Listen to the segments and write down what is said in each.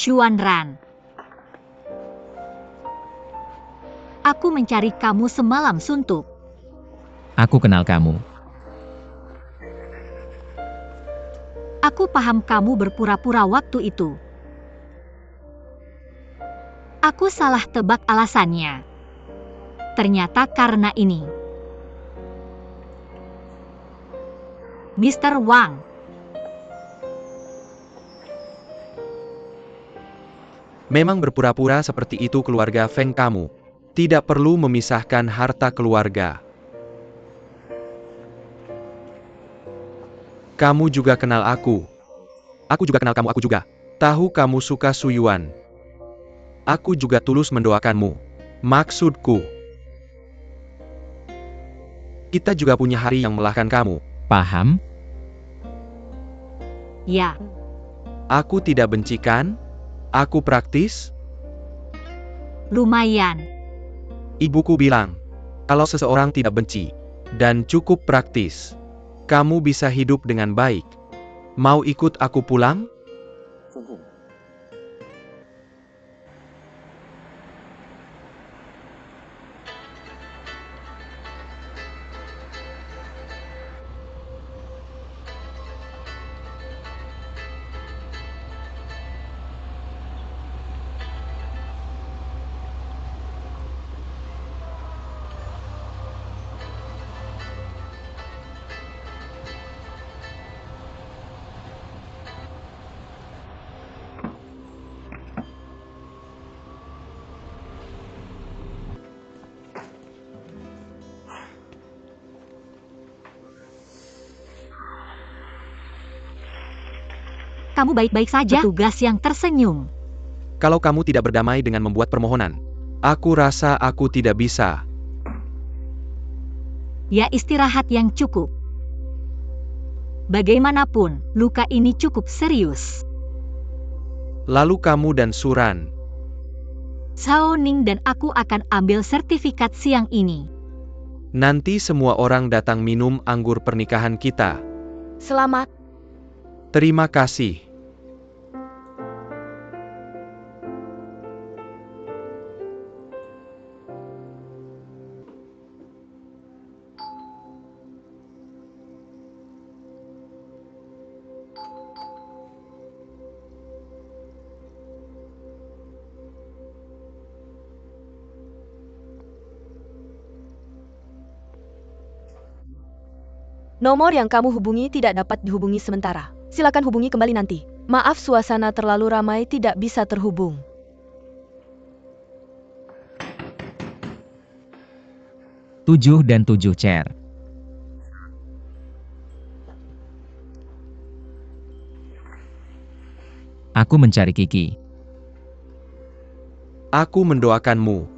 Xuanran. Aku mencari kamu semalam suntuk. Aku kenal kamu. Aku paham kamu berpura-pura waktu itu. Aku salah tebak alasannya. Ternyata karena ini. Mr. Wang. Memang berpura-pura seperti itu keluarga Feng kamu. Tidak perlu memisahkan harta keluarga. Kamu juga kenal aku. Aku juga kenal kamu, aku juga. Tahu kamu suka Su Yuan. Aku juga tulus mendoakanmu. Maksudku, kita juga punya hari yang melahkan kamu. Paham? Ya, Aku tidak benci kan? Aku praktis. lumayan. Ibuku bilang, kalau seseorang tidak benci dan cukup praktis, kamu bisa hidup dengan baik. Mau ikut aku pulang? Kamu baik-baik saja. Petugas yang tersenyum. Kalau kamu tidak berdamai dengan membuat permohonan, aku rasa aku tidak bisa. Ya, istirahat yang cukup. Bagaimanapun, luka ini cukup serius. Lalu kamu dan Suran. Cao Ning dan aku akan ambil sertifikat siang ini. Nanti semua orang datang minum anggur pernikahan kita. Selamat. Terima kasih. Nomor yang kamu hubungi tidak dapat dihubungi sementara. Silakan hubungi kembali nanti. Maaf, suasana terlalu ramai, tidak bisa terhubung. Tujuh dan 7 chair. Aku mencari Kiki. Aku mendoakanmu.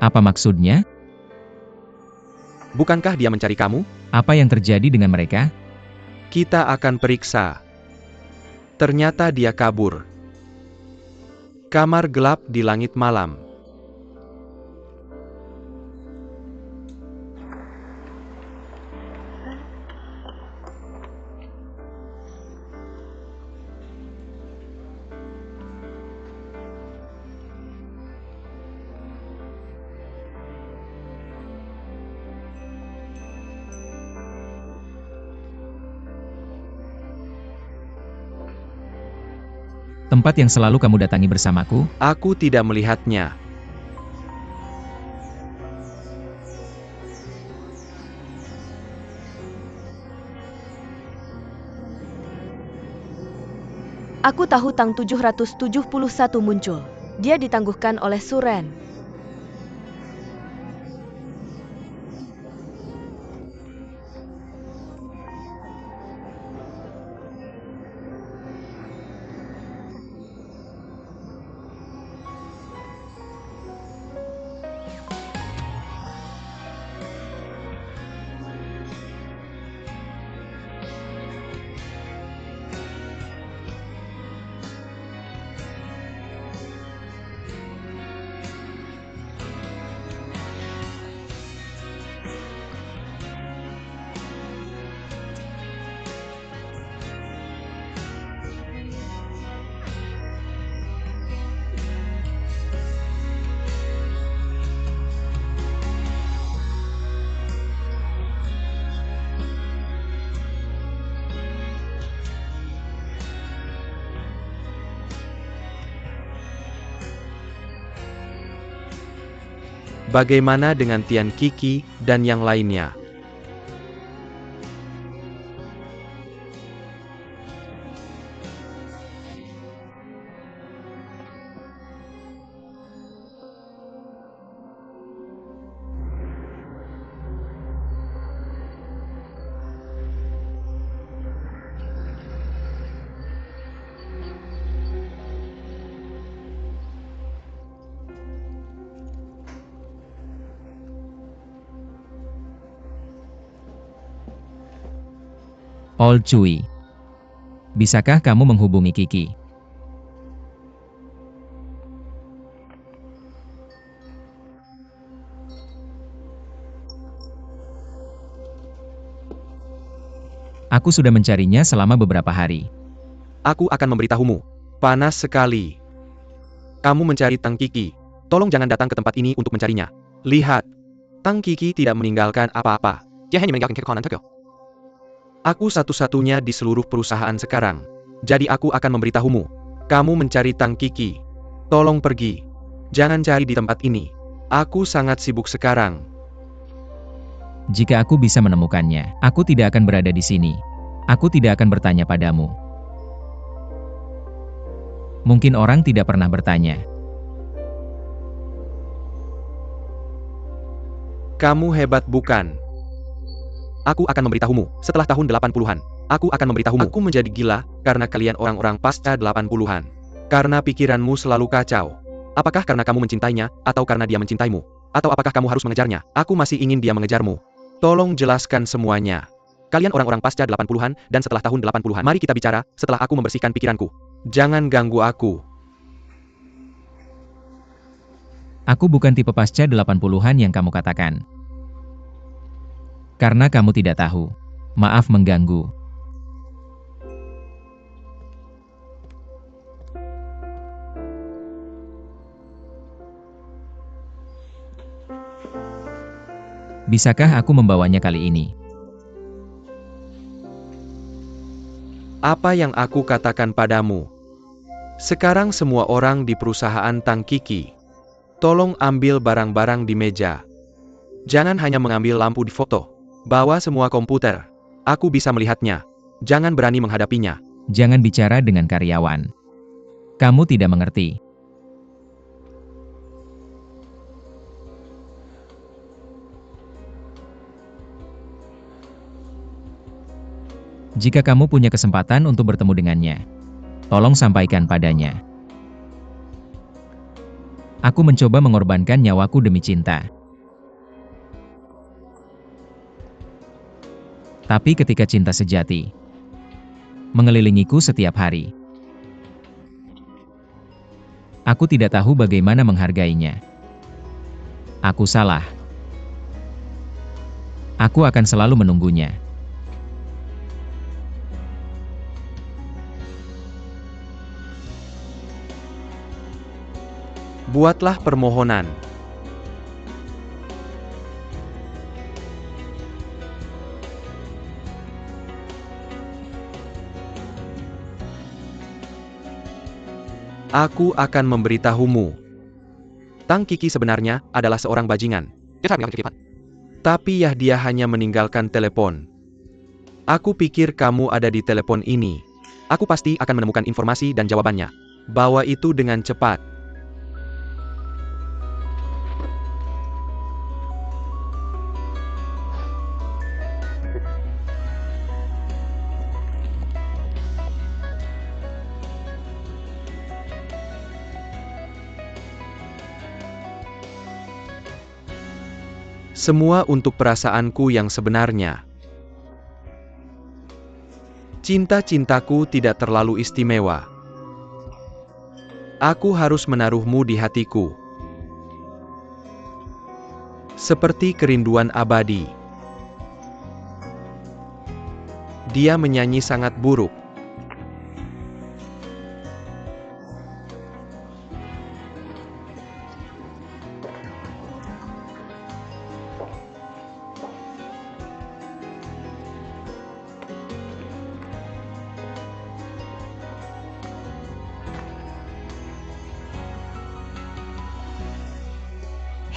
Apa maksudnya? Bukankah dia mencari kamu? Apa yang terjadi dengan mereka? Kita akan periksa. Ternyata dia kabur. Kamar gelap di langit malam. Tempat yang selalu kamu datangi bersamaku? Aku tidak melihatnya. Aku tahu Tang 771 muncul. Dia ditangguhkan oleh Suren. Bagaimana dengan Tian Kiki dan yang lainnya? Old Cui. Bisakah kamu menghubungi Kiki? Aku sudah mencarinya selama beberapa hari. Aku akan memberitahumu. Panas sekali. Kamu mencari Tang Kiki. Tolong jangan datang ke tempat ini untuk mencarinya. Lihat. Tang Kiki tidak meninggalkan apa-apa. Dia hanya meninggalkan kekonan Tokyo. Aku satu-satunya di seluruh perusahaan sekarang. Jadi aku akan memberitahumu. Kamu mencari Tang Kiki. Tolong pergi. Jangan cari di tempat ini. Aku sangat sibuk sekarang. Jika aku bisa menemukannya, aku tidak akan berada di sini. Aku tidak akan bertanya padamu. Mungkin orang tidak pernah bertanya. Kamu hebat bukan? Aku akan memberitahumu. Setelah tahun 80-an, aku akan memberitahumu. Aku menjadi gila karena kalian orang-orang pasca 80-an. Karena pikiranmu selalu kacau. Apakah karena kamu mencintainya, atau karena dia mencintaimu? Atau apakah kamu harus mengejarnya? Aku masih ingin dia mengejarmu. Tolong jelaskan semuanya. Kalian orang-orang pasca 80-an, dan setelah tahun 80-an. Mari kita bicara, setelah aku membersihkan pikiranku. Jangan ganggu aku. Aku bukan tipe pasca 80-an yang kamu katakan. Karena kamu tidak tahu. Maaf mengganggu. Bisakah aku membawanya kali ini? Apa yang aku katakan padamu? Sekarang semua orang di perusahaan Tang Kiki. Tolong ambil barang-barang di meja. Jangan hanya mengambil lampu di foto. Bawa semua komputer. Aku bisa melihatnya. Jangan berani menghadapinya. Jangan bicara dengan karyawan. Kamu tidak mengerti. Jika kamu punya kesempatan untuk bertemu dengannya, tolong sampaikan padanya. Aku mencoba mengorbankan nyawaku demi cinta. Tapi ketika cinta sejati mengelilingiku setiap hari, aku tidak tahu bagaimana menghargainya. Aku salah. Aku akan selalu menunggunya. Buatlah permohonan. Aku akan memberitahumu. Tang Kiki sebenarnya adalah seorang bajingan. Tapi dia hanya meninggalkan telepon. Aku pikir kamu ada di telepon ini. Aku pasti akan menemukan informasi dan jawabannya. Bawa itu dengan cepat. Semua untuk perasaanku yang sebenarnya. Cinta-cintaku tidak terlalu istimewa. Aku harus menaruhmu di hatiku. Seperti kerinduan abadi. Dia menyanyi sangat buruk.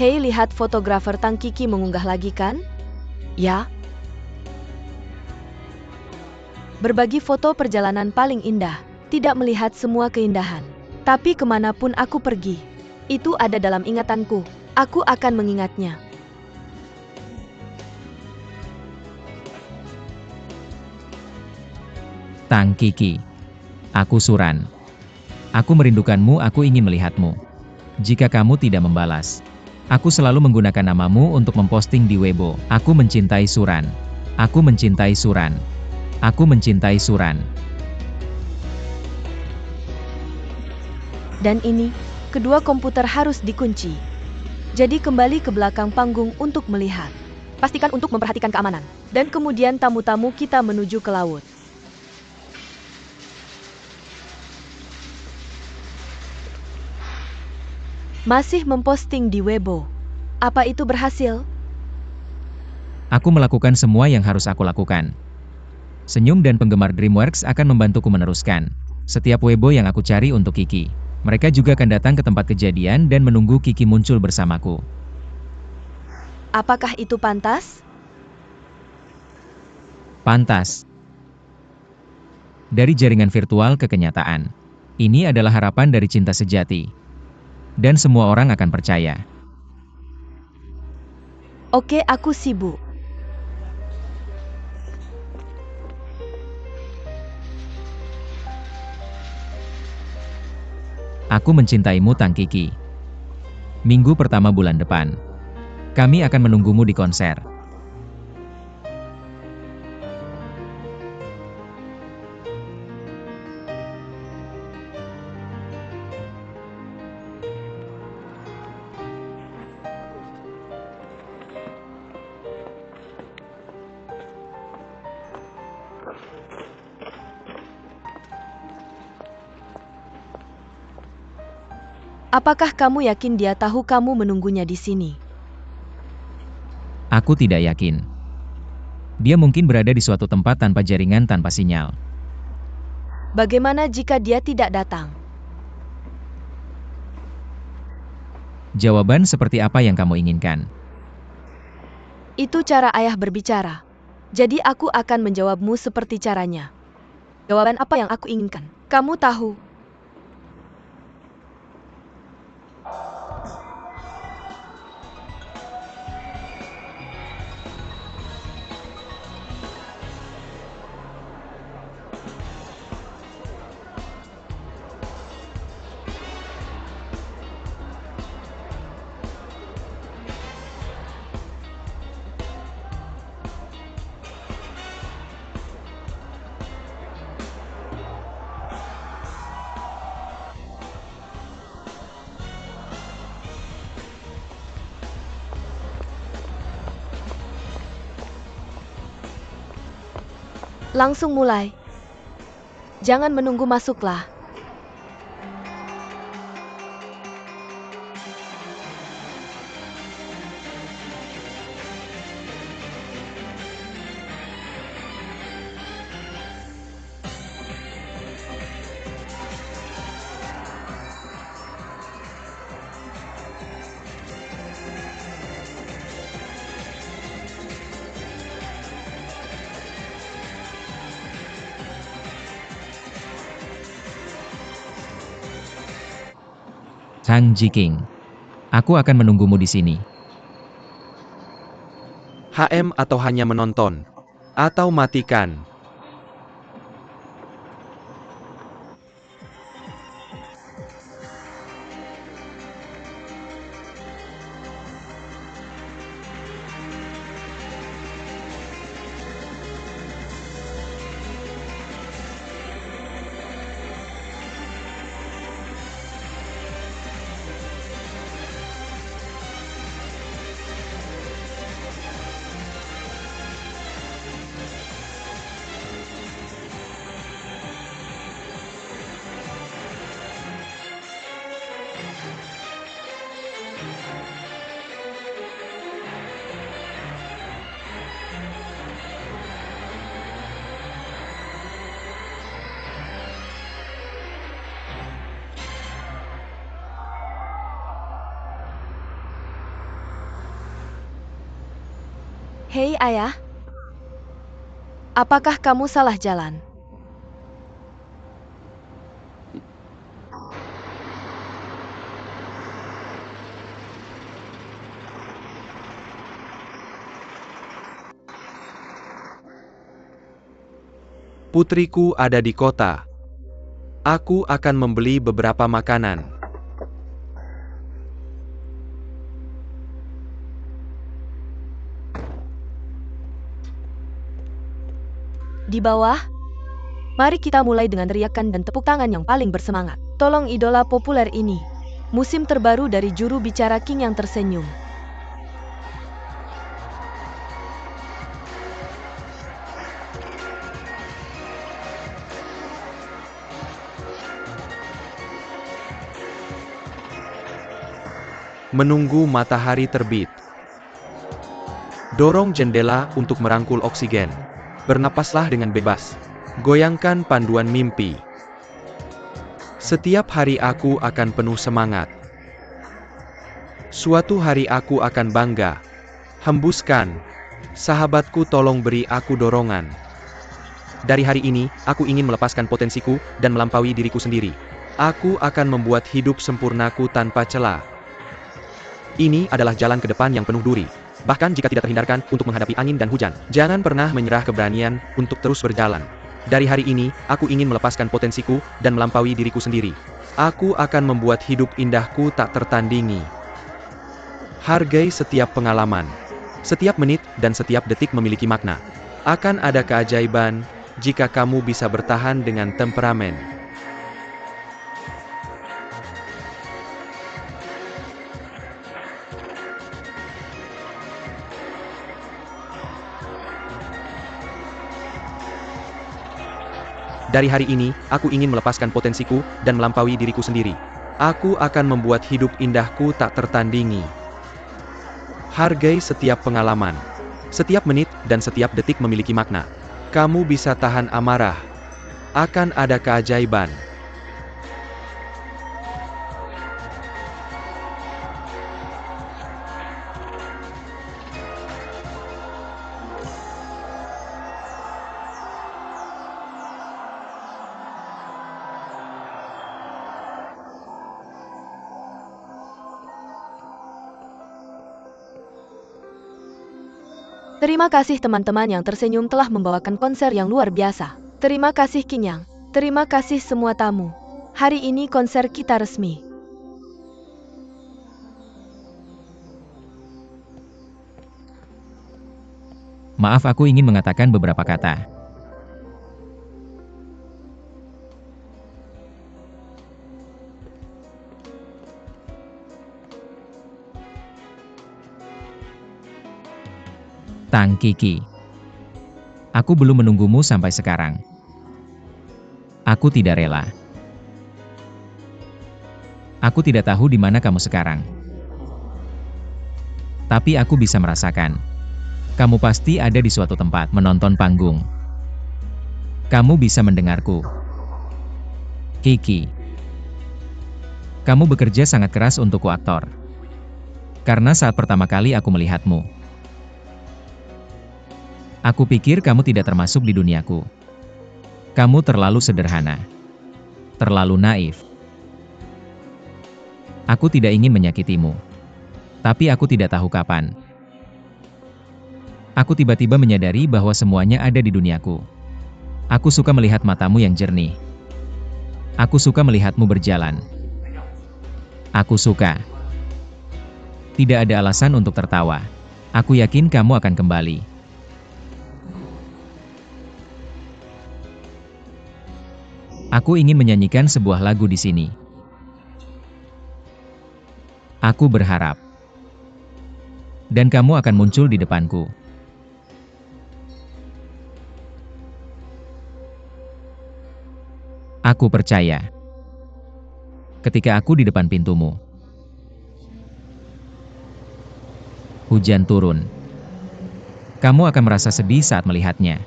Hei, lihat fotografer Tang Kiki mengunggah lagi kan? Ya. Berbagi foto perjalanan paling indah, tidak melihat semua keindahan. Tapi kemanapun aku pergi, itu ada dalam ingatanku. Aku akan mengingatnya. Tang Kiki. Aku Suran. Aku merindukanmu, aku ingin melihatmu. Jika kamu tidak membalas, aku selalu menggunakan namamu untuk memposting di Weibo. Aku mencintai Suran. Aku mencintai Suran. Aku mencintai Suran. Dan ini, kedua komputer harus dikunci. Jadi kembali ke belakang panggung untuk melihat. Pastikan untuk memperhatikan keamanan. Dan kemudian tamu-tamu kita menuju ke laut. Masih memposting di Weibo. Apa itu berhasil? Aku melakukan semua yang harus aku lakukan. Senyum dan penggemar DreamWorks akan membantuku meneruskan setiap Weibo yang aku cari untuk Kiki. Mereka juga akan datang ke tempat kejadian dan menunggu Kiki muncul bersamaku. Apakah itu pantas? Pantas. Dari jaringan virtual ke kenyataan. Ini adalah harapan dari cinta sejati. Dan semua orang akan percaya. Oke, aku sibuk. Aku mencintaimu, Tang Kiki. Minggu pertama bulan depan. Kami akan menunggumu di konser. Apakah kamu yakin dia tahu kamu menunggunya di sini? Aku tidak yakin. Dia mungkin berada di suatu tempat tanpa jaringan, tanpa sinyal. Bagaimana jika dia tidak datang? Jawaban seperti apa yang kamu inginkan? Itu cara ayah berbicara. Jadi aku akan menjawabmu seperti caranya. Jawaban apa yang aku inginkan? Kamu tahu. Langsung mulai. Jangan menunggu, masuklah. Tang Jiking. Aku akan menunggumu di sini. HM atau hanya menonton? Atau matikan? Hei ayah, apakah kamu salah jalan? Putriku ada di kota. Aku akan membeli beberapa makanan. Di bawah, mari kita mulai dengan teriakan dan tepuk tangan yang paling bersemangat. Tolong idola populer ini. Musim terbaru dari juru bicara King yang tersenyum. Menunggu matahari terbit. Dorong jendela untuk merangkul oksigen. Bernapaslah dengan bebas. Goyangkan panduan mimpi. Setiap hari aku akan penuh semangat. Suatu hari aku akan bangga. Hembuskan. Sahabatku, tolong beri aku dorongan. Dari hari ini, aku ingin melepaskan potensiku dan melampaui diriku sendiri. Aku akan membuat hidup sempurnaku tanpa celah. Ini adalah jalan ke depan yang penuh duri. Bahkan jika tidak terhindarkan untuk menghadapi angin dan hujan. Jangan pernah menyerah keberanian untuk terus berjalan. Dari hari ini, aku ingin melepaskan potensiku dan melampaui diriku sendiri. Aku akan membuat hidup indahku tak tertandingi. Hargai setiap pengalaman. Setiap menit dan setiap detik memiliki makna. Akan ada keajaiban jika kamu bisa bertahan dengan temperamen. Dari hari ini, aku ingin melepaskan potensiku dan melampaui diriku sendiri. Aku akan membuat hidup indahku tak tertandingi. Hargai setiap pengalaman. Setiap menit dan setiap detik memiliki makna. Kamu bisa tahan amarah. Akan ada keajaiban. Terima kasih teman-teman yang tersenyum telah membawakan konser yang luar biasa. Terima kasih King Yang. Terima kasih semua tamu. Hari ini konser kita resmi. Maaf, aku ingin mengatakan beberapa kata. Tang Kiki. Aku belum menunggumu sampai sekarang. Aku tidak rela. Aku tidak tahu di mana kamu sekarang. Tapi aku bisa merasakan. Kamu pasti ada di suatu tempat menonton panggung. Kamu bisa mendengarku. Kiki. Kamu bekerja sangat keras untukku, aktor. Karena saat pertama kali aku melihatmu, aku pikir kamu tidak termasuk di duniaku. Kamu terlalu sederhana. Terlalu naif. Aku tidak ingin menyakitimu. Tapi aku tidak tahu kapan. Aku tiba-tiba menyadari bahwa semuanya ada di duniaku. Aku suka melihat matamu yang jernih. Aku suka melihatmu berjalan. Aku suka. Tidak ada alasan untuk tertawa. Aku yakin kamu akan kembali. Aku ingin menyanyikan sebuah lagu di sini. Aku berharap. Dan kamu akan muncul di depanku. Aku percaya. Ketika aku di depan pintumu. Hujan turun. Kamu akan merasa sedih saat melihatnya.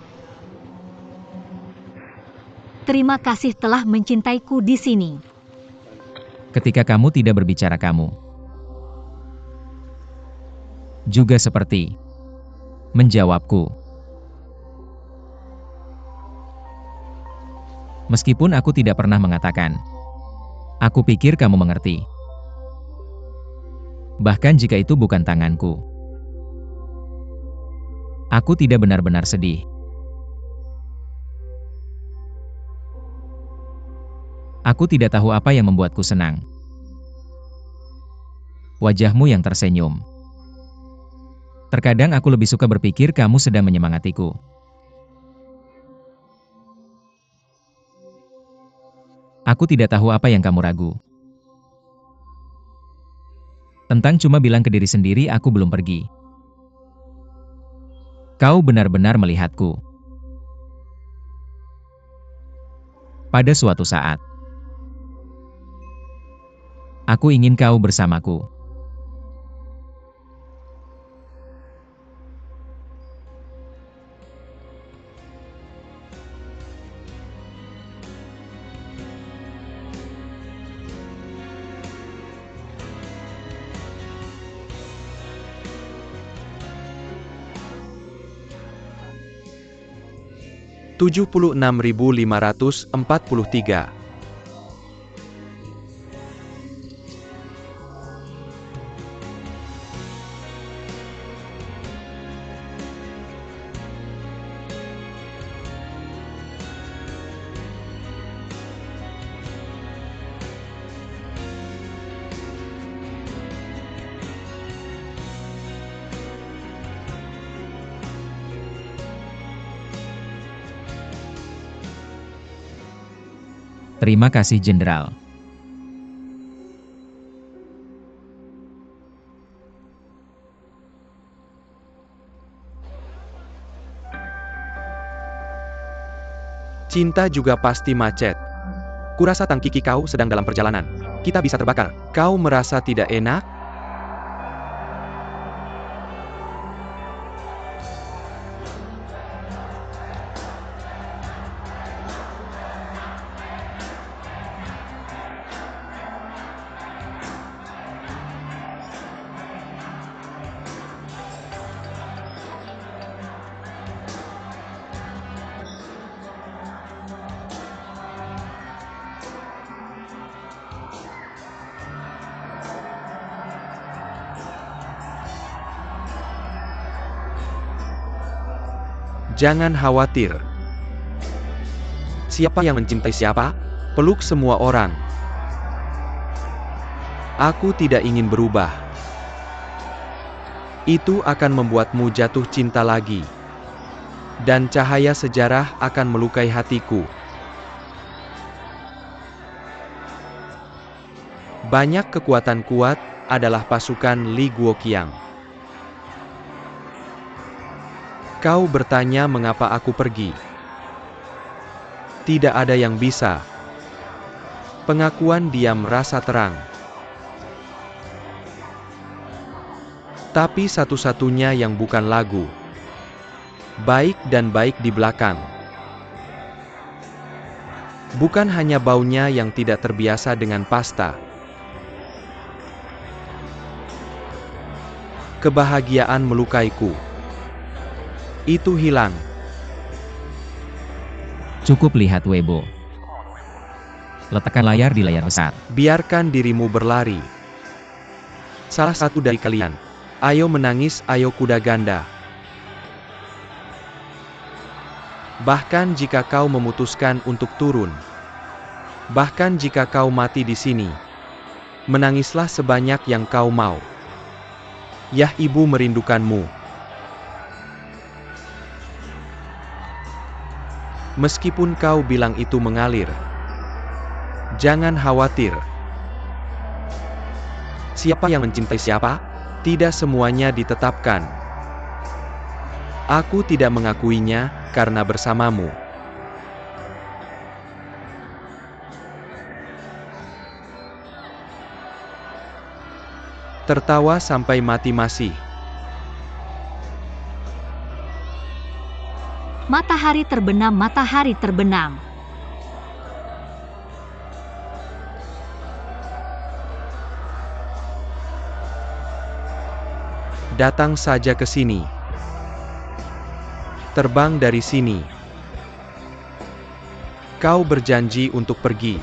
Terima kasih telah mencintaiku di sini. Ketika kamu tidak berbicara, kamu juga seperti menjawabku. Meskipun aku tidak pernah mengatakan, aku pikir kamu mengerti. Bahkan jika itu bukan tanganku. Aku tidak benar-benar sedih. Aku tidak tahu apa yang membuatku senang. Wajahmu yang tersenyum. Terkadang aku lebih suka berpikir kamu sedang menyemangatiku. Aku tidak tahu apa yang kamu ragu. Tentang cuma bilang ke diri sendiri aku belum pergi. Kau benar-benar melihatku. Pada suatu saat. Aku ingin kau bersamaku. (76.543) Terima kasih Jenderal. Cinta juga pasti macet. Kurasa tangki kau sedang dalam perjalanan. Kita bisa terbakar. Kau merasa tidak enak? Jangan khawatir. Siapa yang mencintai siapa? Peluk semua orang. Aku tidak ingin berubah. Itu akan membuatmu jatuh cinta lagi. Dan cahaya sejarah akan melukai hatiku. Banyak kekuatan kuat adalah pasukan Li Guoqiang. Kau bertanya mengapa aku pergi. Tidak ada yang bisa. Pengakuan diam rasa terang. Tapi satu-satunya yang bukan lagu. Baik dan baik di belakang. Bukan hanya baunya yang tidak terbiasa dengan pasta. Kebahagiaan melukaiku. Itu hilang. Cukup lihat Weibo. Letakkan layar di layar besar. Biarkan dirimu berlari. Salah satu dari kalian. Ayo menangis, ayo kuda ganda. Bahkan jika kau memutuskan untuk turun. Bahkan jika kau mati di sini. Menangislah sebanyak yang kau mau. Yah, ibu merindukanmu. Meskipun kau bilang itu mengalir. Jangan khawatir. Siapa yang mencintai siapa? Tidak semuanya ditetapkan. Aku tidak mengakuinya, karena bersamamu. Tertawa sampai mati masih. Matahari terbenam, matahari terbenam. Datang saja ke sini. Terbang dari sini. Kau berjanji untuk pergi.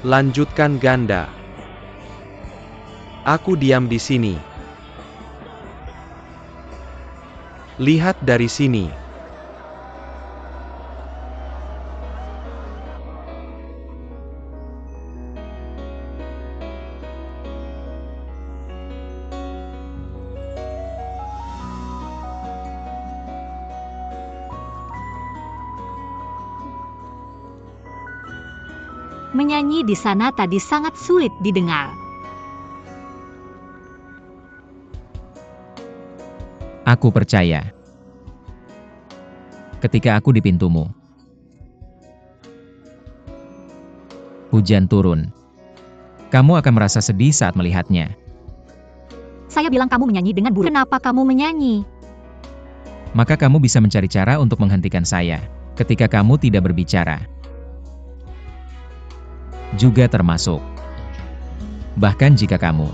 Lanjutkan ganda. Aku diam di sini. Lihat dari sini. Menyanyi di sana tadi sangat sulit didengar. Aku percaya. Ketika aku di pintumu. Hujan turun. Kamu akan merasa sedih saat melihatnya. Saya bilang kamu menyanyi dengan buruk. Kenapa kamu menyanyi? Maka kamu bisa mencari cara untuk menghentikan saya. Ketika kamu tidak berbicara. Juga termasuk. Bahkan jika kamu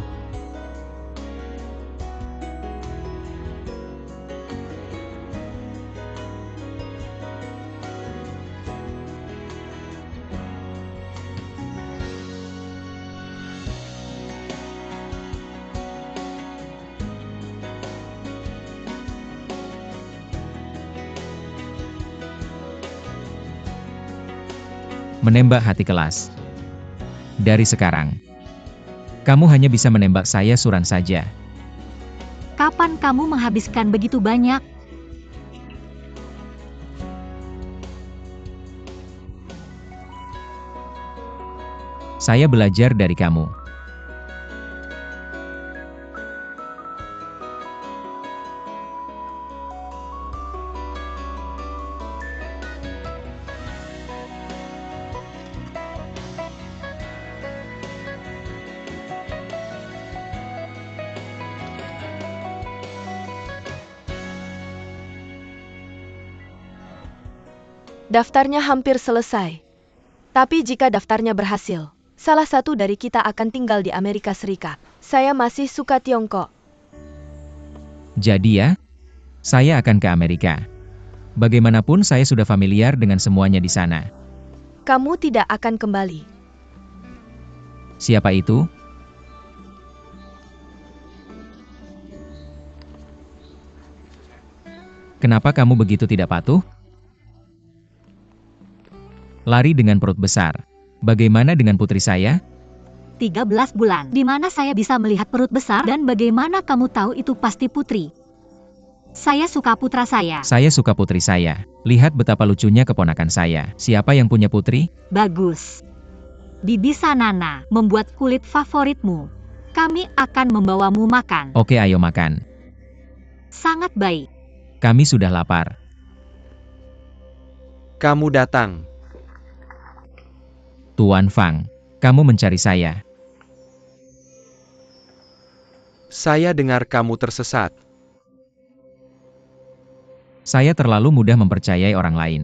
menembak hati kelas. Dari sekarang, kamu hanya bisa menembak saya Suran saja. Kapan kamu menghabiskan begitu banyak? Saya belajar dari kamu. Daftarnya hampir selesai. Tapi jika daftarnya berhasil, salah satu dari kita akan tinggal di Amerika Serikat. Saya masih suka Tiongkok. Jadi ya, saya akan ke Amerika. Bagaimanapun saya sudah familiar dengan semuanya di sana. Kamu tidak akan kembali. Siapa itu? Kenapa kamu begitu tidak patuh? Lari dengan perut besar. Bagaimana dengan putri saya? 13 bulan. Di mana saya bisa melihat perut besar? Dan bagaimana kamu tahu itu pasti putri? Saya suka putra saya. Saya suka putri saya. Lihat betapa lucunya keponakan saya. Siapa yang punya putri? Bagus. Bibi Sanana membuat kulit favoritmu. Kami akan membawamu makan. Oke, ayo makan. Sangat baik. Kami sudah lapar. Kamu datang. Tuan Fang, kamu mencari saya. Saya dengar kamu tersesat. Saya terlalu mudah mempercayai orang lain.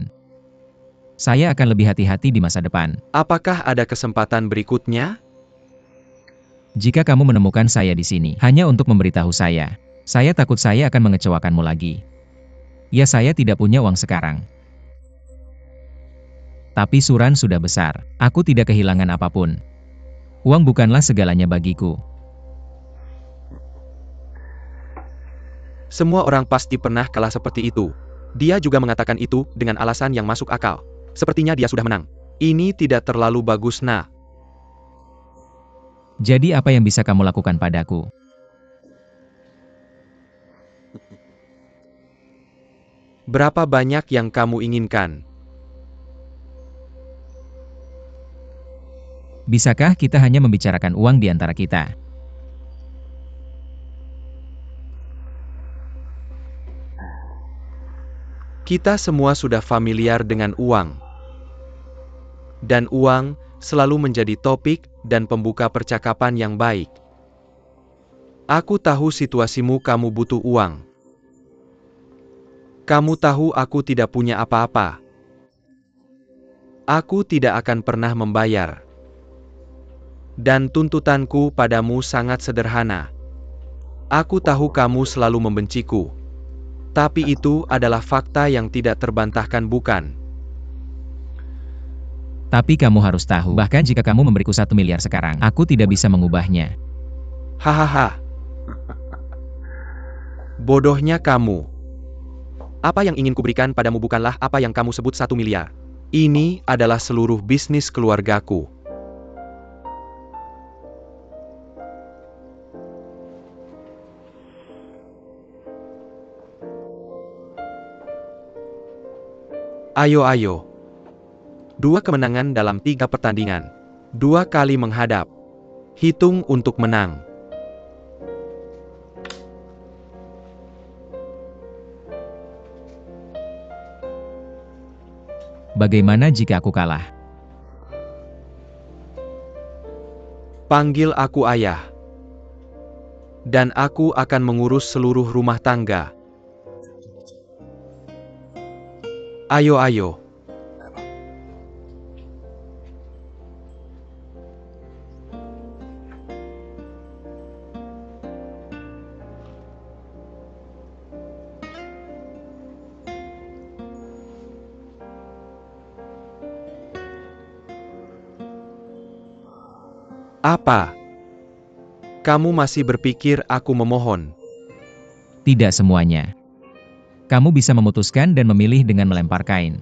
Saya akan lebih hati-hati di masa depan. Apakah ada kesempatan berikutnya? Jika kamu menemukan saya di sini, hanya untuk memberitahu saya takut saya akan mengecewakanmu lagi. Ya, saya tidak punya uang sekarang. Tapi Suran sudah besar. Aku tidak kehilangan apapun. Uang bukanlah segalanya bagiku. Semua orang pasti pernah kalah seperti itu. Dia juga mengatakan itu dengan alasan yang masuk akal. Sepertinya dia sudah menang. Ini tidak terlalu bagus, nah. Jadi apa yang bisa kamu lakukan padaku? Berapa banyak yang kamu inginkan? Bisakah kita hanya membicarakan uang di antara kita? Kita semua sudah familiar dengan uang. Dan uang selalu menjadi topik dan pembuka percakapan yang baik. Aku tahu situasimu, kamu butuh uang. Kamu tahu aku tidak punya apa-apa. Aku tidak akan pernah membayar. Dan tuntutanku padamu sangat sederhana. Aku tahu kamu selalu membenciku. Tapi itu adalah fakta yang tidak terbantahkan, bukan? Tapi kamu harus tahu, bahkan jika kamu memberiku 1 miliar sekarang, aku tidak bisa mengubahnya. Hahaha. Bodohnya kamu. Apa yang ingin kuberikan padamu bukanlah apa yang kamu sebut 1 miliar. Ini adalah seluruh bisnis keluargaku. Ayo. 2 kemenangan dalam 3 pertandingan. 2 kali menghadap. Hitung untuk menang. Bagaimana jika aku kalah? Panggil aku ayah. Dan aku akan mengurus seluruh rumah tangga. Ayo. Apa? Kamu masih berpikir aku memohon? Tidak semuanya. Kamu bisa memutuskan dan memilih dengan melempar kain.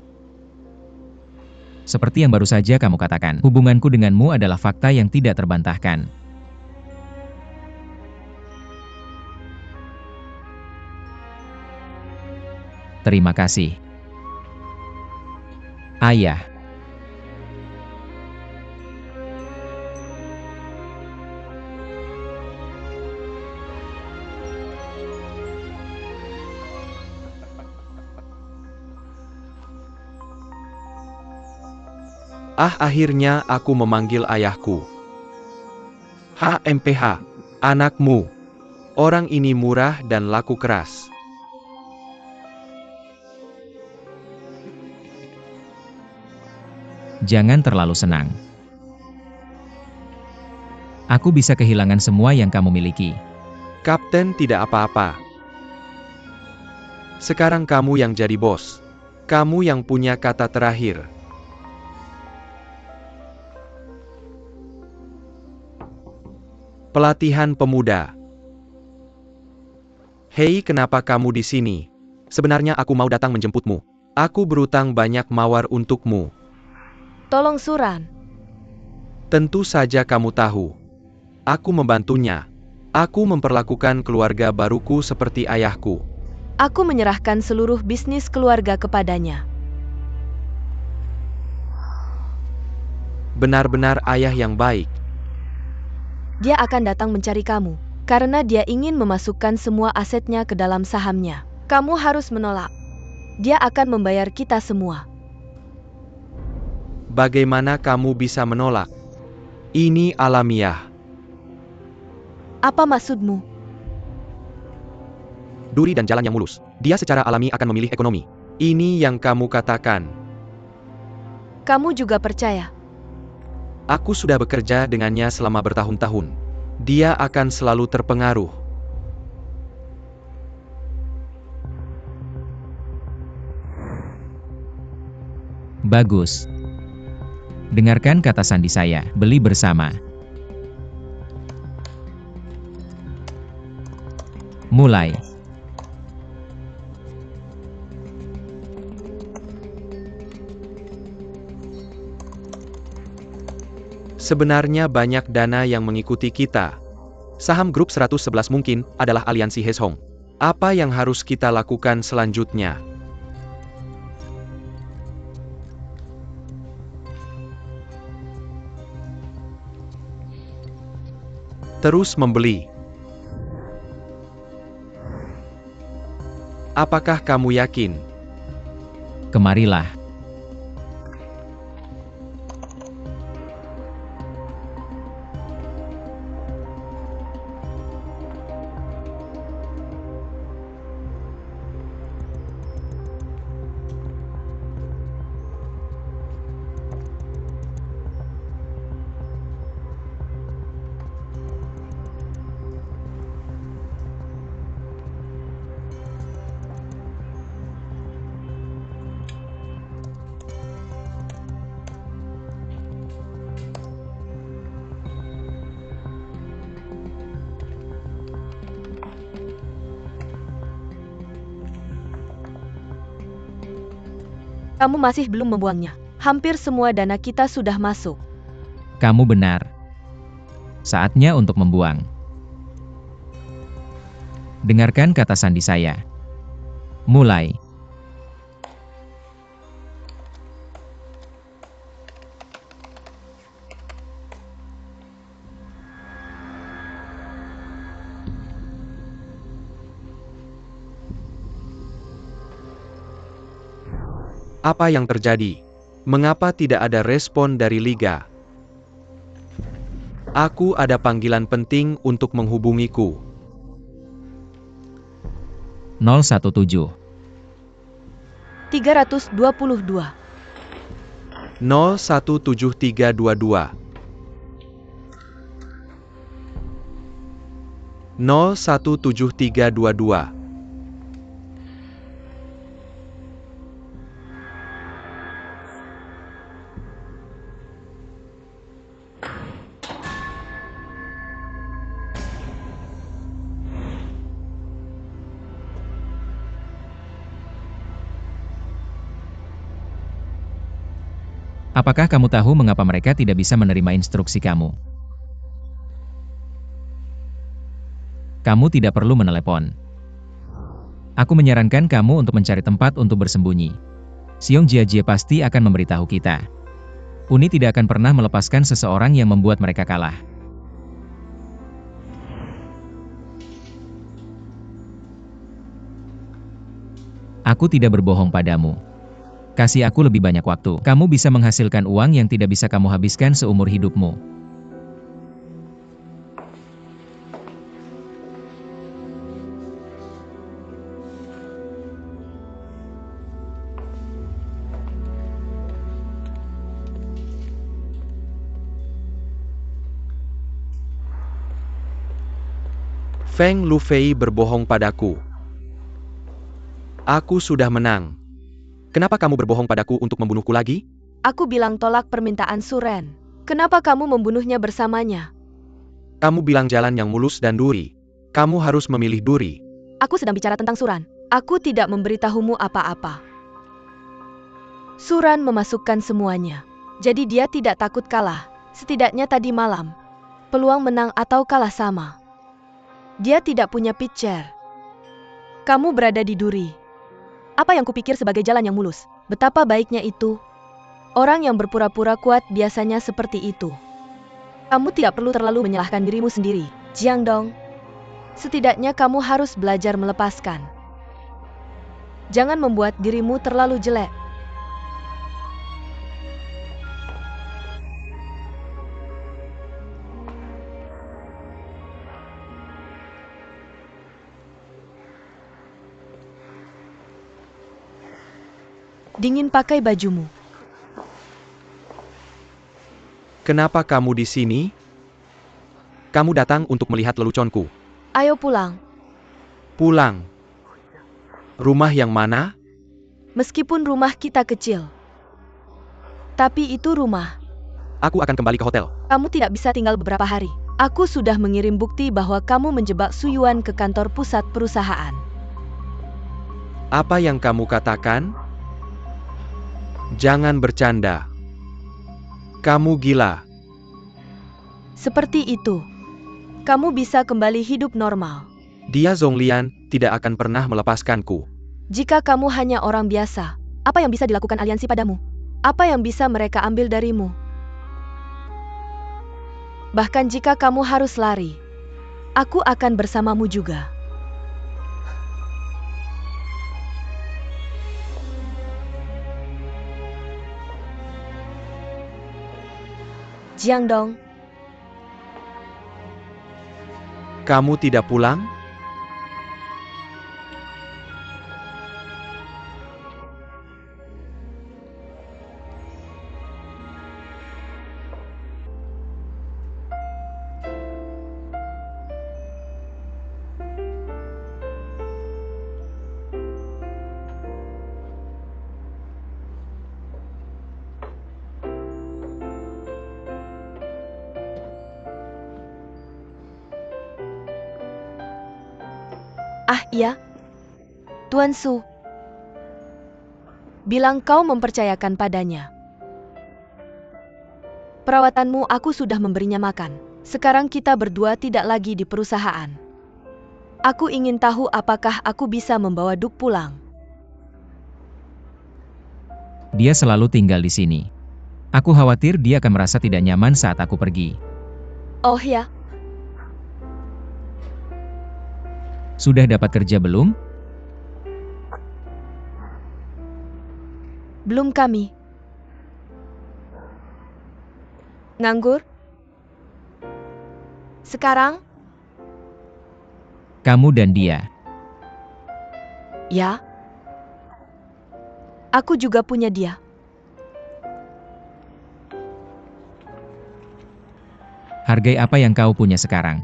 Seperti yang baru saja kamu katakan, hubunganku denganmu adalah fakta yang tidak terbantahkan. Terima kasih, Ayah. Akhirnya aku memanggil ayahku. HMPH, anakmu. Orang ini murah dan laku keras. Jangan terlalu senang. Aku bisa kehilangan semua yang kamu miliki. Kapten tidak apa-apa. Sekarang kamu yang jadi bos. Kamu yang punya kata terakhir. Pelatihan pemuda. Hei, kenapa kamu di sini? Sebenarnya aku mau datang menjemputmu. Aku berutang banyak mawar untukmu. Tolong Suran. Tentu saja kamu tahu. Aku membantunya. Aku memperlakukan keluarga baruku seperti ayahku. Aku menyerahkan seluruh bisnis keluarga kepadanya. Benar-benar ayah yang baik. Dia akan datang mencari kamu, karena dia ingin memasukkan semua asetnya ke dalam sahamnya. Kamu harus menolak. Dia akan membayar kita semua. Bagaimana kamu bisa menolak? Ini alamiah. Apa maksudmu? Duri dan jalan yang mulus. Dia secara alami akan memilih ekonomi. Ini yang kamu katakan. Kamu juga percaya? Aku sudah bekerja dengannya selama bertahun-tahun. Dia akan selalu terpengaruh. Bagus. Dengarkan kata sandi saya, beli bersama. Mulai. Sebenarnya banyak dana yang mengikuti kita. Saham grup 111 mungkin adalah aliansi Heshong. Apa yang harus kita lakukan selanjutnya? Terus membeli. Apakah kamu yakin? Kemarilah. Kamu masih belum membuangnya. Hampir semua dana kita sudah masuk. Kamu benar. Saatnya untuk membuang. Dengarkan kata sandi saya. Mulai. Apa yang terjadi? Mengapa tidak ada respon dari Liga? Aku ada panggilan penting untuk menghubungiku. 017. 322. 017322. 017322. Apakah kamu tahu mengapa mereka tidak bisa menerima instruksi kamu? Kamu tidak perlu menelepon. Aku menyarankan kamu untuk mencari tempat untuk bersembunyi. Xiong Jiajie pasti akan memberitahu kita. Uni tidak akan pernah melepaskan seseorang yang membuat mereka kalah. Aku tidak berbohong padamu. Kasih aku lebih banyak waktu. Kamu bisa menghasilkan uang yang tidak bisa kamu habiskan seumur hidupmu. Feng Lufei berbohong padaku. Aku sudah menang. Kenapa kamu berbohong padaku untuk membunuhku lagi? Aku bilang tolak permintaan Suren. Kenapa kamu membunuhnya bersamanya? Kamu bilang jalan yang mulus dan duri. Kamu harus memilih duri. Aku sedang bicara tentang Suran. Aku tidak memberitahumu apa-apa. Suran memasukkan semuanya. Jadi dia tidak takut kalah. Setidaknya tadi malam. Peluang menang atau kalah sama. Dia tidak punya pitcher. Kamu berada di duri. Apa yang kupikir sebagai jalan yang mulus? Betapa baiknya itu. Orang yang berpura-pura kuat biasanya seperti itu. Kamu tidak perlu terlalu menyalahkan dirimu sendiri, Jiang Dong. Setidaknya kamu harus belajar melepaskan. Jangan membuat dirimu terlalu jelek. Dingin pakai bajumu. Kenapa kamu di sini? Kamu datang untuk melihat leluconku. Ayo pulang. Pulang. Rumah yang mana? Meskipun rumah kita kecil. Tapi itu rumah. Aku akan kembali ke hotel. Kamu tidak bisa tinggal beberapa hari. Aku sudah mengirim bukti bahwa kamu menjebak Su Yuan ke kantor pusat perusahaan. Apa yang kamu katakan? Jangan bercanda. Kamu gila. Seperti itu. Kamu bisa kembali hidup normal. Dia Zonglian tidak akan pernah melepaskanku. Jika kamu hanya orang biasa, apa yang bisa dilakukan aliansi padamu? Apa yang bisa mereka ambil darimu? Bahkan jika kamu harus lari, aku akan bersamamu juga. Jiang Dong, Kamu tidak pulang? ah iya, Tuan Su. Bilang kau mempercayakan padanya. Perawatanmu aku sudah memberinya makan. Sekarang kita berdua tidak lagi di perusahaan. Aku ingin tahu apakah aku bisa membawa Duk pulang. Dia selalu tinggal di sini. Aku khawatir dia akan merasa tidak nyaman saat aku pergi. Oh ya, Sudah dapat kerja belum? belum kami. Nganggur? Sekarang? Kamu dan dia. Ya. Aku juga punya dia. Hargai apa yang kau punya sekarang.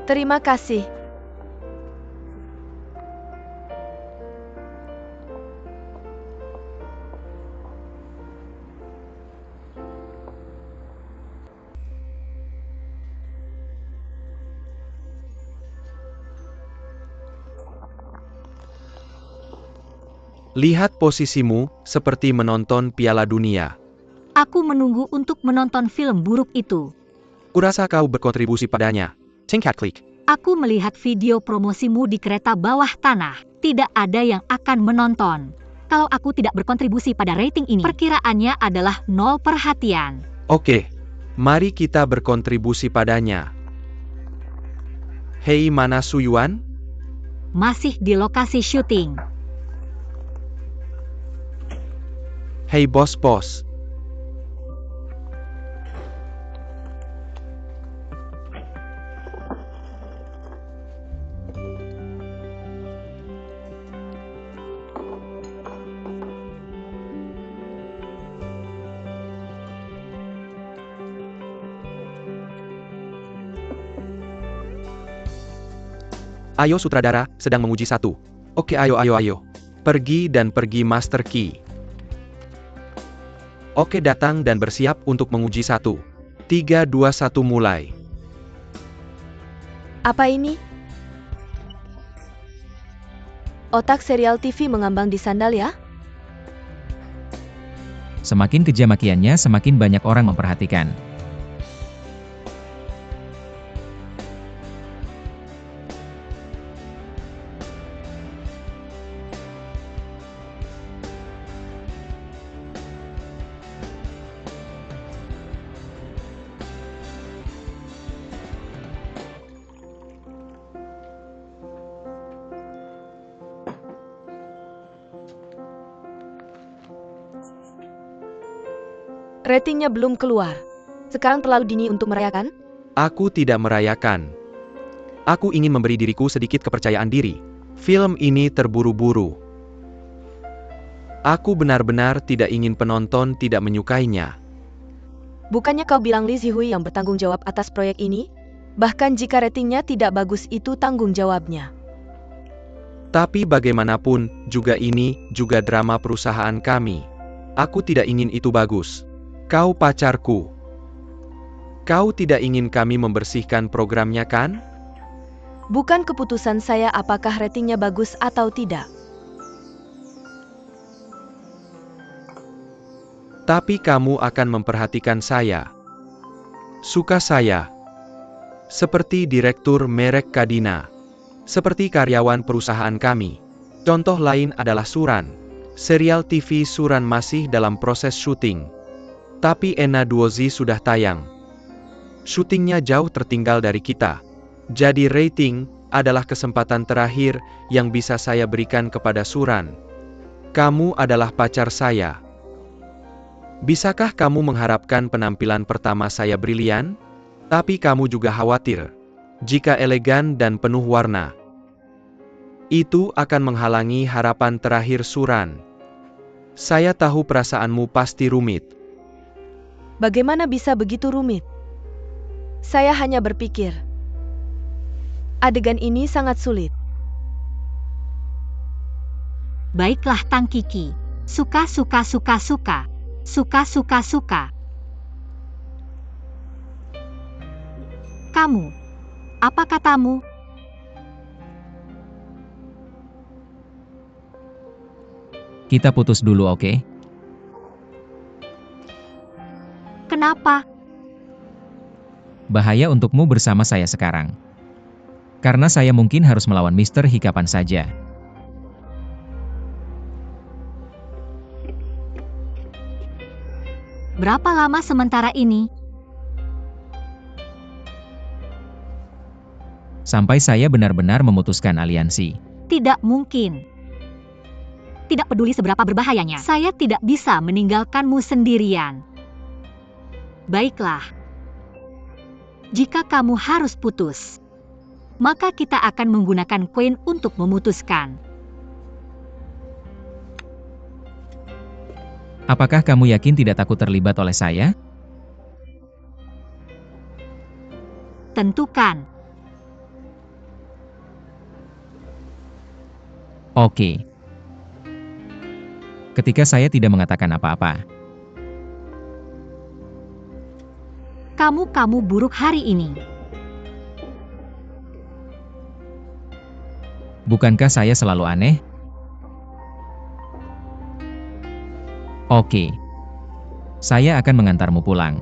Terima kasih. Lihat posisimu seperti menonton Piala Dunia. Aku menunggu untuk menonton film buruk itu. Kurasa kau berkontribusi padanya. Tingkat klik. Aku melihat video promosimu di kereta bawah tanah. Tidak ada yang akan menonton. Kalau aku tidak berkontribusi pada rating ini, perkiraannya adalah 0 perhatian. Oke, mari kita berkontribusi padanya. Hei, mana Suyuan? Masih di lokasi syuting. Hei bos-bos. Ayo sutradara, sedang menguji satu. Oke, ayo. Pergi dan pergi Master Key. Oke, datang dan bersiap untuk menguji satu. 3, 2, 1 mulai. Apa ini? Otak serial TV mengambang di sandal ya? Semakin kejam makiannya, semakin banyak orang memperhatikan. Ratingnya belum keluar. Sekarang terlalu dini untuk merayakan? Aku tidak merayakan. Aku ingin memberi diriku sedikit kepercayaan diri. Film ini terburu-buru. Aku benar-benar tidak ingin penonton tidak menyukainya. Bukannya kau bilang Lee Zihui yang bertanggung jawab atas proyek ini? Bahkan jika ratingnya tidak bagus itu tanggung jawabnya. Tapi bagaimanapun, juga ini juga drama perusahaan kami. Aku tidak ingin itu bagus. Kau pacarku. Kau tidak ingin kami membersihkan programnya kan? Bukan keputusan saya apakah ratingnya bagus atau tidak. Tapi kamu akan memperhatikan saya. Suka saya. Seperti direktur merek Kadina. Seperti karyawan perusahaan kami. Contoh lain adalah Suran. Serial TV Suran masih dalam proses syuting. Tapi Ena Duozi sudah tayang. Syutingnya jauh tertinggal dari kita. Jadi rating adalah kesempatan terakhir yang bisa saya berikan kepada Suran. Kamu adalah pacar saya. Bisakah kamu mengharapkan penampilan pertama saya brilian? Tapi kamu juga khawatir. Jika elegan dan penuh warna, itu akan menghalangi harapan terakhir Suran. Saya tahu perasaanmu pasti rumit. Bagaimana bisa begitu rumit? Saya hanya berpikir, adegan ini sangat sulit. Baiklah Tang Kiki. Suka. Kamu. Apa katamu? Kita putus dulu, oke? Kenapa? Bahaya untukmu bersama saya sekarang. Karena saya mungkin harus melawan Mr. He kapan saja. Berapa lama sementara ini? Sampai saya benar-benar memutuskan aliansi. Tidak mungkin. Tidak peduli seberapa berbahayanya, saya tidak bisa meninggalkanmu sendirian. Baiklah. Jika kamu harus putus, maka kita akan menggunakan koin untuk memutuskan. Apakah kamu yakin tidak takut terlibat oleh saya? Tentukan. Oke. Ketika saya tidak mengatakan apa-apa. Kamu buruk hari ini. Bukankah saya selalu aneh? Oke. Saya akan mengantarmu pulang.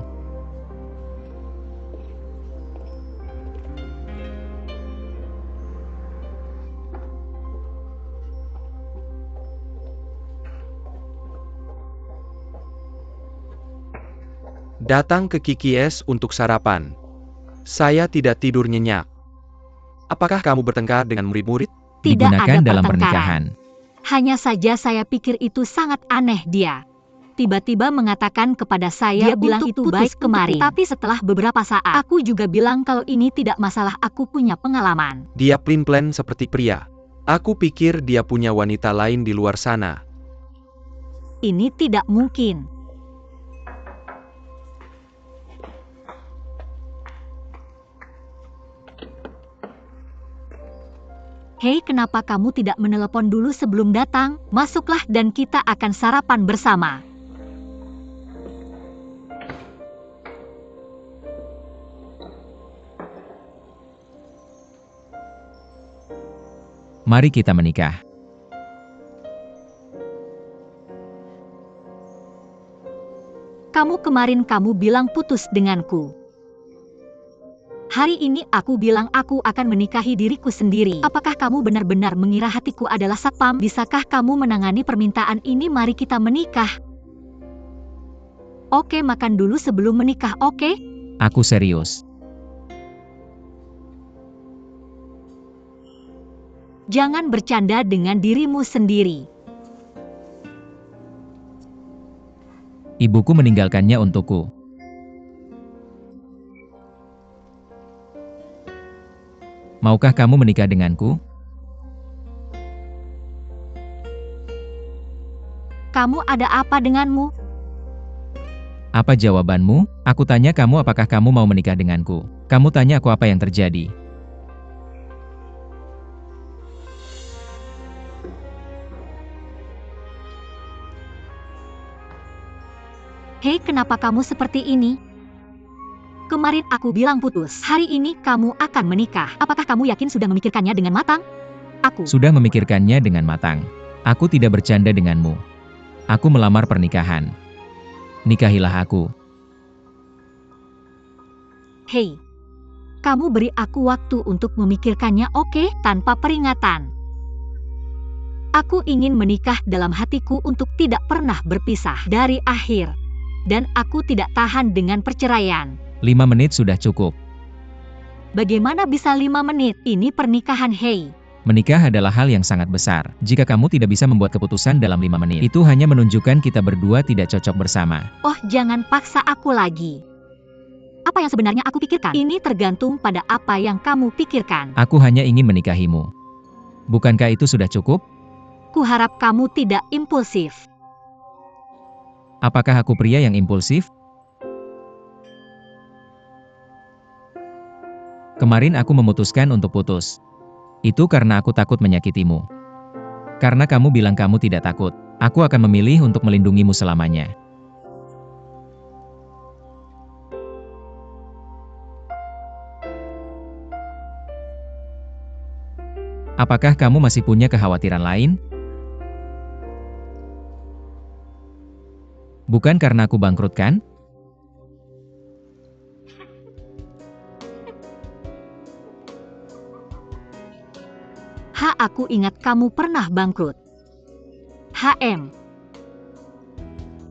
Datang ke KKS untuk sarapan. Saya tidak tidur nyenyak. Apakah kamu bertengkar dengan murid-murid? Tidak Digunakan ada dalam pertengkaran. pernikahan. Hanya saja saya pikir itu sangat aneh dia. Tiba-tiba mengatakan kepada saya Dia bilang untuk itu putus baik kemarin. untukku. Tapi setelah beberapa saat, aku juga bilang kalau ini tidak masalah, aku punya pengalaman. Dia plan-plan seperti pria. Aku pikir dia punya wanita lain di luar sana. Ini tidak mungkin. Hei, kenapa kamu tidak menelepon dulu sebelum datang? Masuklah dan kita akan sarapan bersama. Mari kita menikah. Kemarin kamu bilang putus denganku. Hari ini aku bilang aku akan menikahi diriku sendiri. Apakah kamu benar-benar mengira hatiku adalah satpam? Bisakah kamu menangani permintaan ini? Mari kita menikah. Oke, makan dulu sebelum menikah, oke? Aku serius. Jangan bercanda dengan dirimu sendiri. Ibuku meninggalkannya untukku. Maukah kamu menikah denganku? Kamu ada apa denganmu? Apa jawabanmu? Aku tanya kamu apakah kamu mau menikah denganku. Kamu tanya aku apa yang terjadi. Hei, kenapa kamu seperti ini? Kemarin aku bilang putus. Hari ini kamu akan menikah. Apakah kamu yakin sudah memikirkannya dengan matang? Aku. Sudah memikirkannya dengan matang. Aku tidak bercanda denganmu. Aku melamar pernikahan. Nikahilah aku. Hei, kamu beri aku waktu untuk memikirkannya, oke? Tanpa peringatan. Aku ingin menikah dalam hatiku untuk tidak pernah berpisah dari akhir. Dan aku tidak tahan dengan perceraian. 5 menit sudah cukup. Bagaimana bisa 5 menit? Ini pernikahan, hei. Menikah adalah hal yang sangat besar. Jika kamu tidak bisa membuat keputusan dalam 5 menit, itu hanya menunjukkan kita berdua tidak cocok bersama. Oh, jangan paksa aku lagi. Apa yang sebenarnya aku pikirkan? Ini tergantung pada apa yang kamu pikirkan. Aku hanya ingin menikahimu. Bukankah itu sudah cukup? Kuharap kamu tidak impulsif. Apakah aku pria yang impulsif? Kemarin aku memutuskan untuk putus. Itu karena aku takut menyakitimu. Karena kamu bilang kamu tidak takut, aku akan memilih untuk melindungimu selamanya. Apakah kamu masih punya kekhawatiran lain? Bukan karena aku bangkrut kan? Aku ingat kamu pernah bangkrut.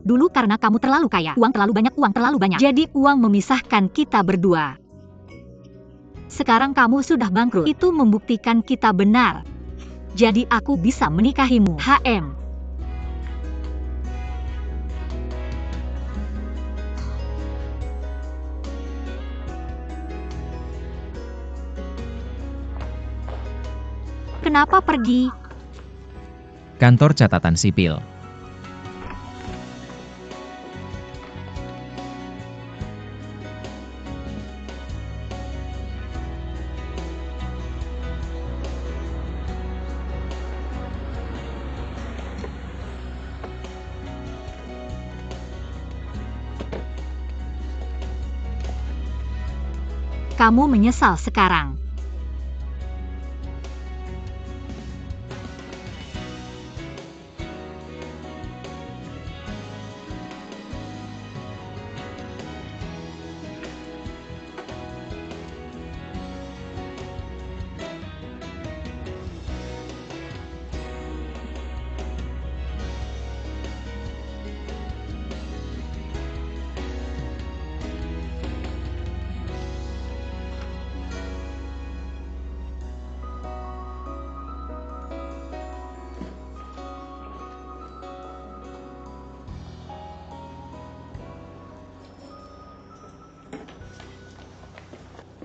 Dulu karena kamu terlalu kaya, uang terlalu banyak. Jadi uang memisahkan kita berdua. Sekarang kamu sudah bangkrut. Itu membuktikan kita benar. Jadi aku bisa menikahimu. Kenapa pergi? Kantor catatan sipil. Kamu menyesal sekarang.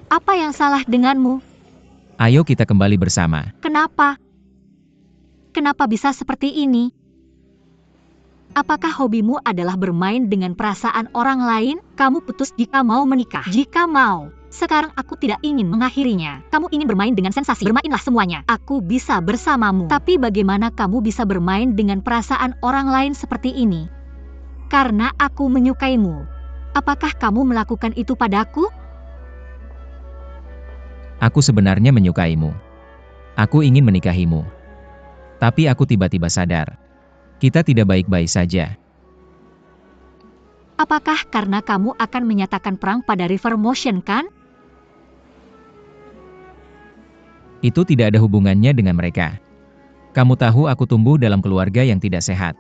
Apa yang salah denganmu? Ayo kita kembali bersama. Kenapa? Kenapa bisa seperti ini? Apakah hobimu adalah bermain dengan perasaan orang lain? Kamu putus jika mau menikah. Jika mau. Sekarang aku tidak ingin mengakhirinya. Kamu ingin bermain dengan sensasi. Bermainlah semuanya. Aku bisa bersamamu. Tapi bagaimana kamu bisa bermain dengan perasaan orang lain seperti ini? Karena aku menyukaimu. Apakah kamu melakukan itu padaku? Aku sebenarnya menyukaimu. Aku ingin menikahimu. Tapi aku tiba-tiba sadar. Kita tidak baik-baik saja. Apakah karena kamu akan menyatakan perang pada River Motion kan? Itu tidak ada hubungannya dengan mereka. Kamu tahu aku tumbuh dalam keluarga yang tidak sehat.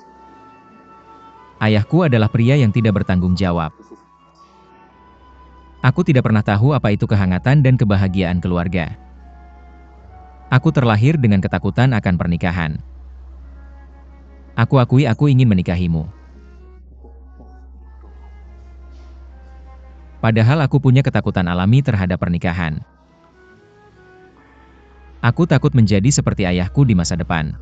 Ayahku adalah pria yang tidak bertanggung jawab. Aku tidak pernah tahu apa itu kehangatan dan kebahagiaan keluarga. Aku terlahir dengan ketakutan akan pernikahan. Aku akui aku ingin menikahimu. Padahal aku punya ketakutan alami terhadap pernikahan. Aku takut menjadi seperti ayahku di masa depan.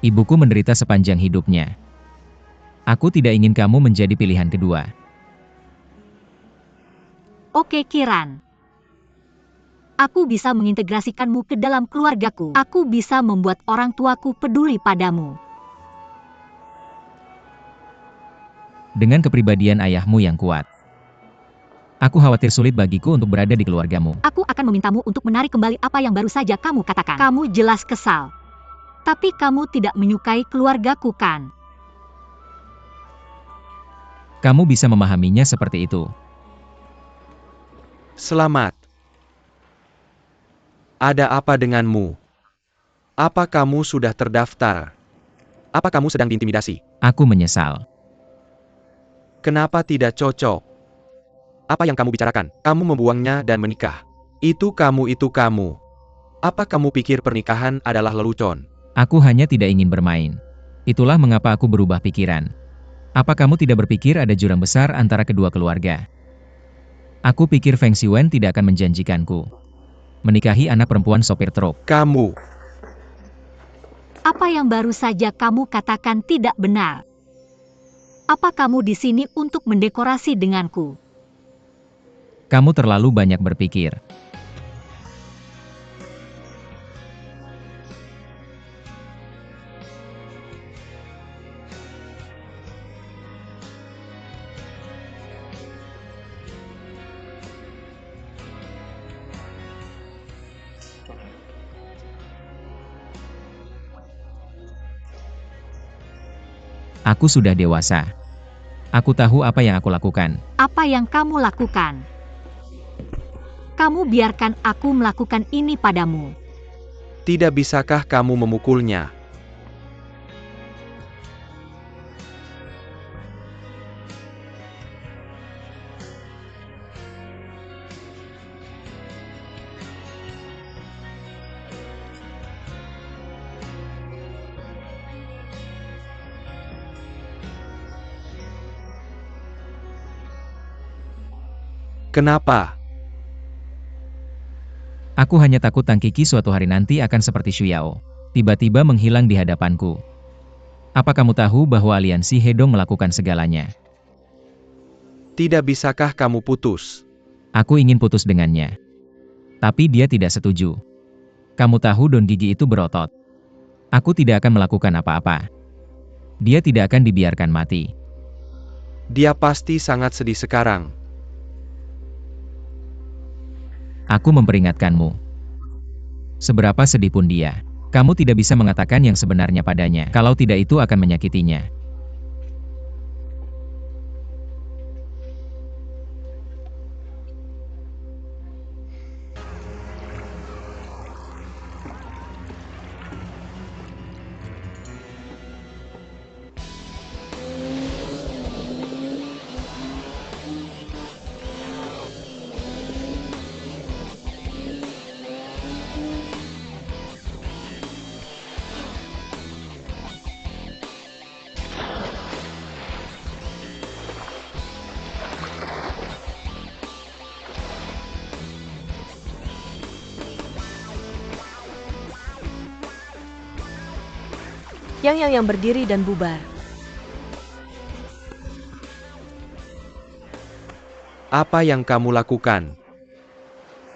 Ibuku menderita sepanjang hidupnya. Aku tidak ingin kamu menjadi pilihan kedua. Oke, Kiran. Aku bisa mengintegrasikanmu ke dalam keluargaku. Aku bisa membuat orang tuaku peduli padamu. Dengan kepribadian ayahmu yang kuat, aku khawatir sulit bagiku untuk berada di keluargamu. Aku akan memintamu untuk menarik kembali apa yang baru saja kamu katakan. Kamu jelas kesal. Tapi kamu tidak menyukai keluargaku kan? Kamu bisa memahaminya seperti itu. Selamat. Ada apa denganmu? Apa kamu sudah terdaftar? Apa kamu sedang diintimidasi? Aku menyesal. Kenapa tidak cocok? Apa yang kamu bicarakan? Kamu membuangnya dan menikah. Itu kamu. Apa kamu pikir pernikahan adalah lelucon? Aku hanya tidak ingin bermain. Itulah mengapa aku berubah pikiran. Apa kamu tidak berpikir ada jurang besar antara kedua keluarga? Aku pikir Feng Xiwen tidak akan menjanjikanku menikahi anak perempuan sopir truk. Kamu. Apa yang baru saja kamu katakan tidak benar. Apa kamu di sini untuk mendekorasi denganku? Kamu terlalu banyak berpikir. Aku sudah dewasa. Aku tahu apa yang aku lakukan. Apa yang kamu lakukan? Kamu biarkan aku melakukan ini padamu. Tidak bisakah kamu memukulnya? Kenapa? Aku hanya takut Tang Kiki suatu hari nanti akan seperti Shuyao. Tiba-tiba menghilang di hadapanku. Apa kamu tahu bahwa aliansi Hedong melakukan segalanya? Tidak bisakah kamu putus? Aku ingin putus dengannya. Tapi dia tidak setuju. Kamu tahu Don Gigi itu berotot. Aku tidak akan melakukan apa-apa. Dia tidak akan dibiarkan mati. Dia pasti sangat sedih sekarang. Aku memperingatkanmu. Seberapa sedih pun dia, kamu tidak bisa mengatakan yang sebenarnya padanya. Kalau tidak itu akan menyakitinya. Yang berdiri dan bubar. Apa yang kamu lakukan?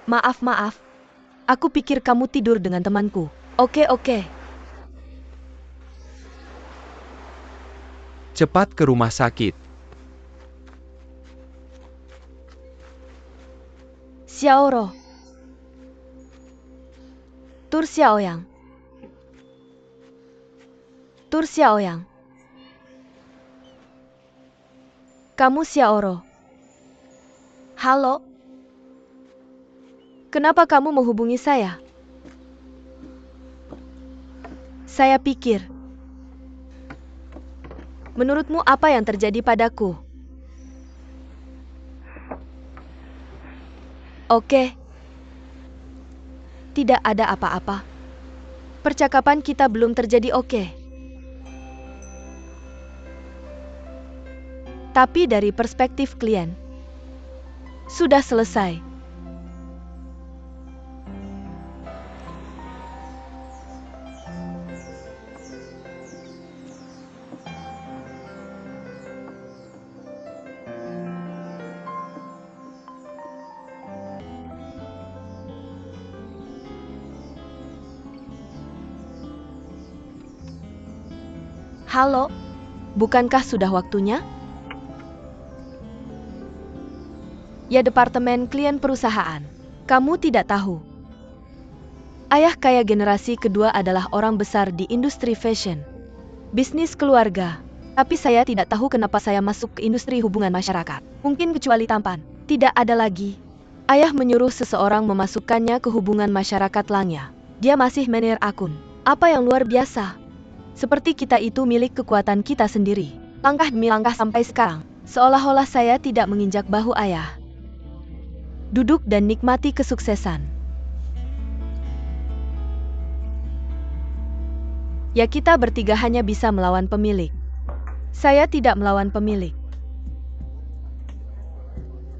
Maaf. Aku pikir kamu tidur dengan temanku. Oke. Cepat ke rumah sakit. Xiaoro. Tur Xiaoyang. Kamu Xiaoro. Halo? Kenapa kamu menghubungi saya? Saya pikir. Menurutmu apa yang terjadi padaku? Oke. Tidak ada apa-apa. Percakapan kita belum terjadi oke. Tapi dari perspektif klien, sudah selesai. Halo, bukankah sudah waktunya? Ya, departemen klien perusahaan. Kamu tidak tahu. Ayah kaya generasi kedua adalah orang besar di industri fashion. Bisnis keluarga. Tapi saya tidak tahu kenapa saya masuk ke industri hubungan masyarakat. Mungkin kecuali tampan. Tidak ada lagi. Ayah menyuruh seseorang memasukkannya ke hubungan masyarakat Langya. Dia masih manajer akun. Apa yang luar biasa. Seperti kita itu milik kekuatan kita sendiri. Langkah demi langkah sampai sekarang. Seolah-olah saya tidak menginjak bahu ayah. Duduk dan nikmati kesuksesan. Ya, kita bertiga hanya bisa melawan pemilik. Saya tidak melawan pemilik.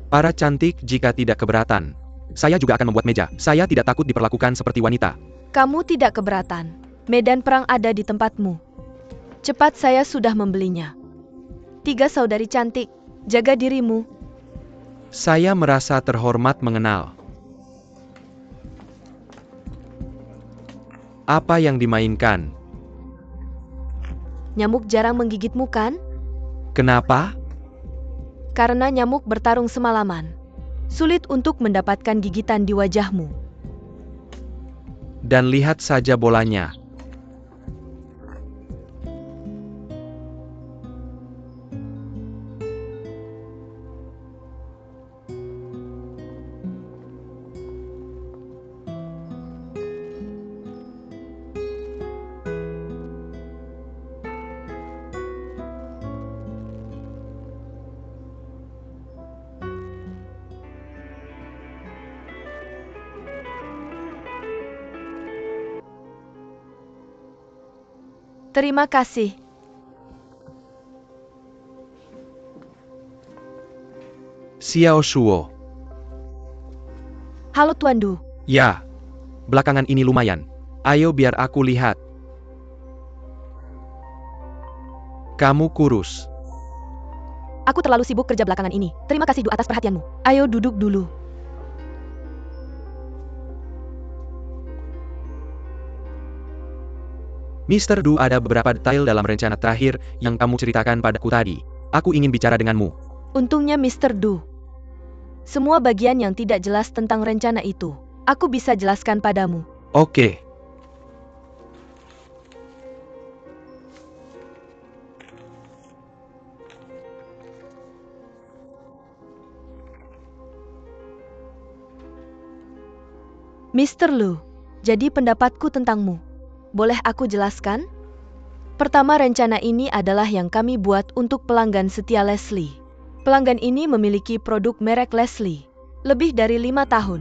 Para cantik, jika tidak keberatan, saya juga akan membuat meja. Saya tidak takut diperlakukan seperti wanita. Kamu tidak keberatan. Medan perang ada di tempatmu. Cepat, saya sudah membelinya. 3 saudari cantik, jaga dirimu. Saya merasa terhormat mengenal. Apa yang dimainkan? Nyamuk jarang menggigitmu kan? Kenapa? Karena nyamuk bertarung semalaman. Sulit untuk mendapatkan gigitan di wajahmu. Dan lihat saja bolanya. Terima kasih. Xiao Shuo. Halo Tuan Du. Ya. Belakangan ini lumayan. Ayo biar aku lihat. Kamu kurus. Aku terlalu sibuk kerja belakangan ini. Terima kasih Du atas perhatianmu. Ayo duduk dulu. Mr. Du, ada beberapa detail dalam rencana terakhir yang kamu ceritakan padaku tadi. Aku ingin bicara denganmu. Untungnya Mr. Du. Semua bagian yang tidak jelas tentang rencana itu, aku bisa jelaskan padamu. Oke. Mr. Lu, jadi pendapatku tentangmu. Boleh aku jelaskan? Pertama, rencana ini adalah yang kami buat untuk pelanggan setia Leslie. Pelanggan ini memiliki produk merek Leslie lebih dari 5 tahun.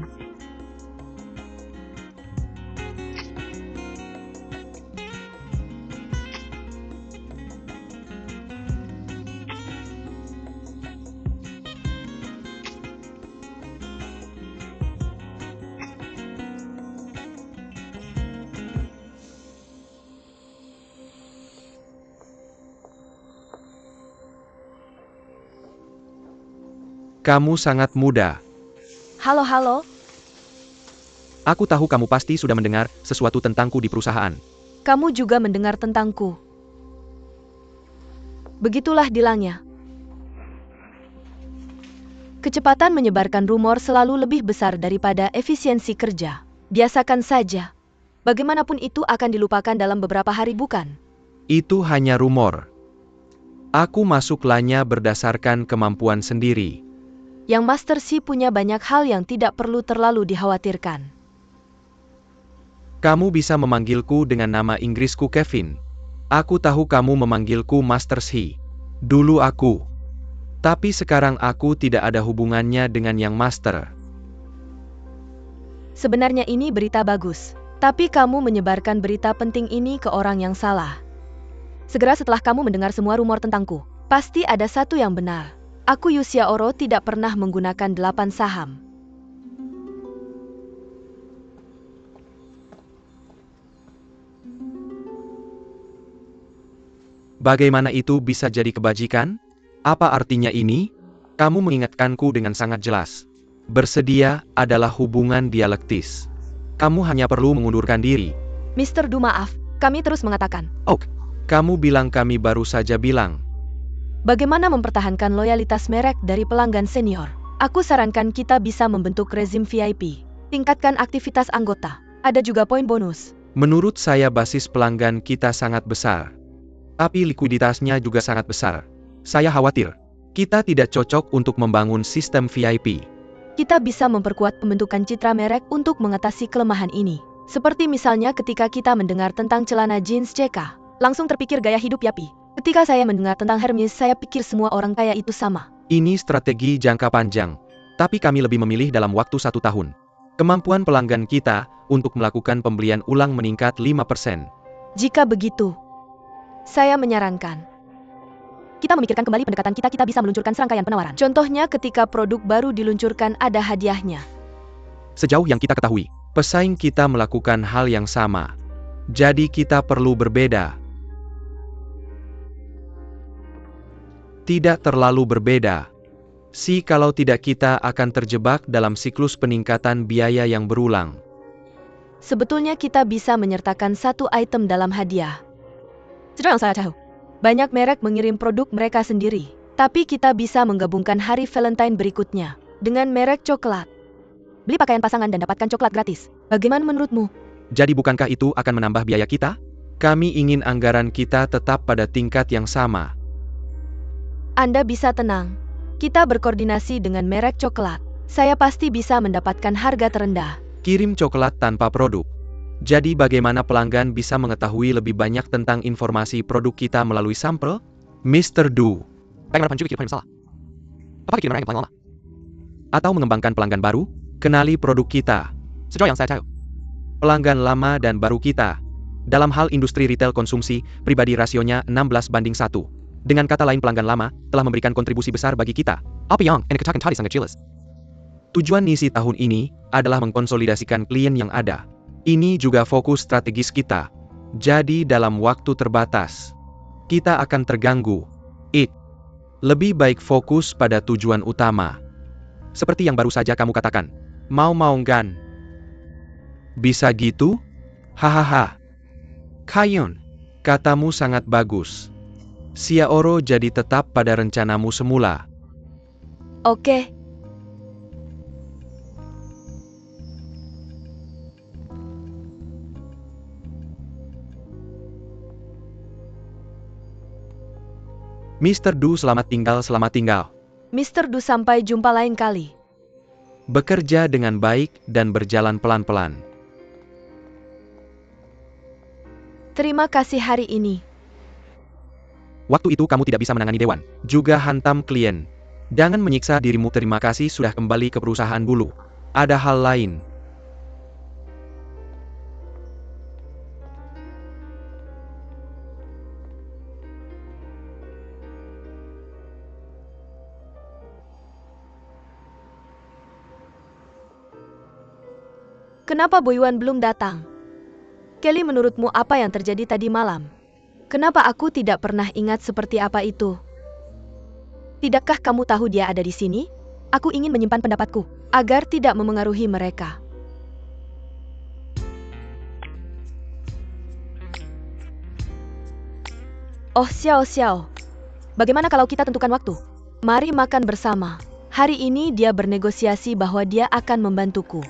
Kamu sangat muda. Halo. Aku tahu kamu pasti sudah mendengar sesuatu tentangku di perusahaan. Kamu juga mendengar tentangku. Begitulah dilangnya. Kecepatan menyebarkan rumor selalu lebih besar daripada efisiensi kerja. Biasakan saja. Bagaimanapun itu akan dilupakan dalam beberapa hari, bukan? Itu hanya rumor. Aku masuk lanya berdasarkan kemampuan sendiri. Yang Master Xi punya banyak hal yang tidak perlu terlalu dikhawatirkan. Kamu bisa memanggilku dengan nama Inggrisku Kevin. Aku tahu kamu memanggilku Master Xi. Dulu aku. Tapi sekarang aku tidak ada hubungannya dengan yang Master. Sebenarnya ini berita bagus. Tapi kamu menyebarkan berita penting ini ke orang yang salah. Segera setelah kamu mendengar semua rumor tentangku, pasti ada satu yang benar. Aku Yu Xiaoro tidak pernah menggunakan 8 saham. Bagaimana itu bisa jadi kebajikan? Apa artinya ini? Kamu mengingatkanku dengan sangat jelas. Bersedia adalah hubungan dialektis. Kamu hanya perlu mengundurkan diri. Mr. Du, maaf, kami terus mengatakan. Oh, kamu bilang kami baru saja bilang. Bagaimana mempertahankan loyalitas merek dari pelanggan senior? Aku sarankan kita bisa membentuk rezim VIP. Tingkatkan aktivitas anggota. Ada juga poin bonus. Menurut saya basis pelanggan kita sangat besar. Tapi likuiditasnya juga sangat besar. Saya khawatir, kita tidak cocok untuk membangun sistem VIP. Kita bisa memperkuat pembentukan citra merek untuk mengatasi kelemahan ini. Seperti misalnya ketika kita mendengar tentang celana jeans CK, langsung terpikir gaya hidup Yapi. Ketika saya mendengar tentang Hermes, saya pikir semua orang kaya itu sama. Ini strategi jangka panjang, tapi kami lebih memilih dalam waktu 1 tahun. Kemampuan pelanggan kita untuk melakukan pembelian ulang meningkat 5%. Jika begitu, saya menyarankan kita memikirkan kembali pendekatan kita bisa meluncurkan serangkaian penawaran. Contohnya ketika produk baru diluncurkan ada hadiahnya. Sejauh yang kita ketahui, pesaing kita melakukan hal yang sama. Jadi kita perlu berbeda. Tidak terlalu berbeda. Kalau tidak kita akan terjebak dalam siklus peningkatan biaya yang berulang. Sebetulnya kita bisa menyertakan satu item dalam hadiah. Sudah yang saya tahu. Banyak merek mengirim produk mereka sendiri. Tapi kita bisa menggabungkan hari Valentine berikutnya dengan merek coklat. Beli pakaian pasangan dan dapatkan coklat gratis. Bagaimana menurutmu? Jadi bukankah itu akan menambah biaya kita? Kami ingin anggaran kita tetap pada tingkat yang sama. Anda bisa tenang. Kita berkoordinasi dengan merek coklat. Saya pasti bisa mendapatkan harga terendah. Kirim coklat tanpa produk. Jadi bagaimana pelanggan bisa mengetahui lebih banyak tentang informasi produk kita melalui sampel? Mr. Du. Atau mengembangkan pelanggan baru? Kenali produk kita. Pelanggan lama dan baru kita. Dalam hal industri retail konsumsi, pribadi rasionya 16:1. Dengan kata lain pelanggan lama, telah memberikan kontribusi besar bagi kita. Tujuan misi tahun ini adalah mengkonsolidasikan klien yang ada. Ini juga fokus strategis kita. Jadi dalam waktu terbatas, kita akan terganggu. Lebih baik fokus pada tujuan utama. Seperti yang baru saja kamu katakan. Mau kan? Bisa gitu? Hahaha. Kayun, katamu sangat bagus. Xiaoro jadi tetap pada rencanamu semula. Oke. Mr. Du, selamat tinggal, selamat tinggal. Mr. Du, sampai jumpa lain kali. Bekerja dengan baik dan berjalan pelan-pelan. Terima kasih hari ini. Waktu itu kamu tidak bisa menangani dewan, juga hantam klien. Jangan menyiksa dirimu. Terima kasih sudah kembali ke perusahaan dulu. Ada hal lain. Kenapa Boyuan belum datang? Kelly, menurutmu apa yang terjadi tadi malam? Kenapa aku tidak pernah ingat seperti apa itu? Tidakkah kamu tahu dia ada di sini? Aku ingin menyimpan pendapatku, agar tidak memengaruhi mereka. Oh Xiao, bagaimana kalau kita tentukan waktu? Mari makan bersama. Hari ini dia bernegosiasi bahwa dia akan membantuku.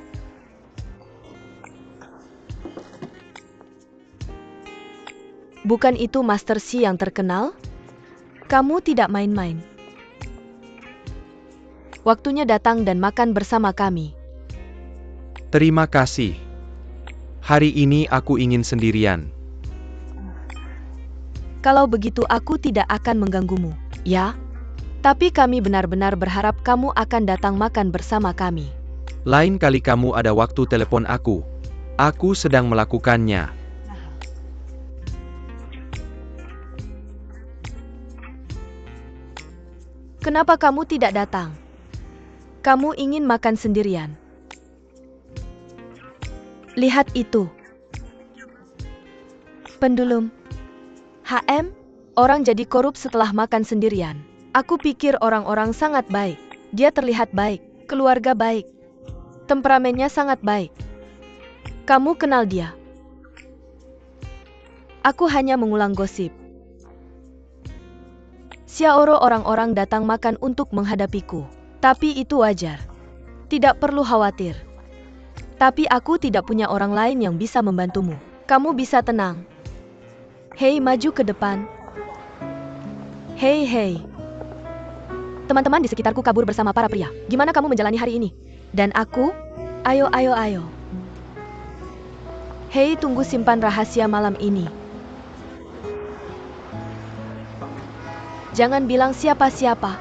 Bukan itu Master Xi yang terkenal? Kamu tidak main-main. Waktunya datang dan makan bersama kami. Terima kasih. Hari ini aku ingin sendirian. Kalau begitu aku tidak akan mengganggumu, ya? Tapi kami benar-benar berharap kamu akan datang makan bersama kami. Lain kali kamu ada waktu telepon aku. Aku sedang melakukannya. Kenapa kamu tidak datang? Kamu ingin makan sendirian. Lihat itu. Pendulum. Orang jadi korup setelah makan sendirian. Aku pikir orang-orang sangat baik. Dia terlihat baik, keluarga baik. Temperamennya sangat baik. Kamu kenal dia? Aku hanya mengulang gosip. Xiaoro, orang-orang datang makan untuk menghadapiku. Tapi itu wajar. Tidak perlu khawatir. Tapi aku tidak punya orang lain yang bisa membantumu. Kamu bisa tenang. Hei, maju ke depan. Hei. Teman-teman di sekitarku kabur bersama para pria. Gimana kamu menjalani hari ini? Dan aku? Ayo. Hei, tunggu, simpan rahasia malam ini. Jangan bilang siapa-siapa.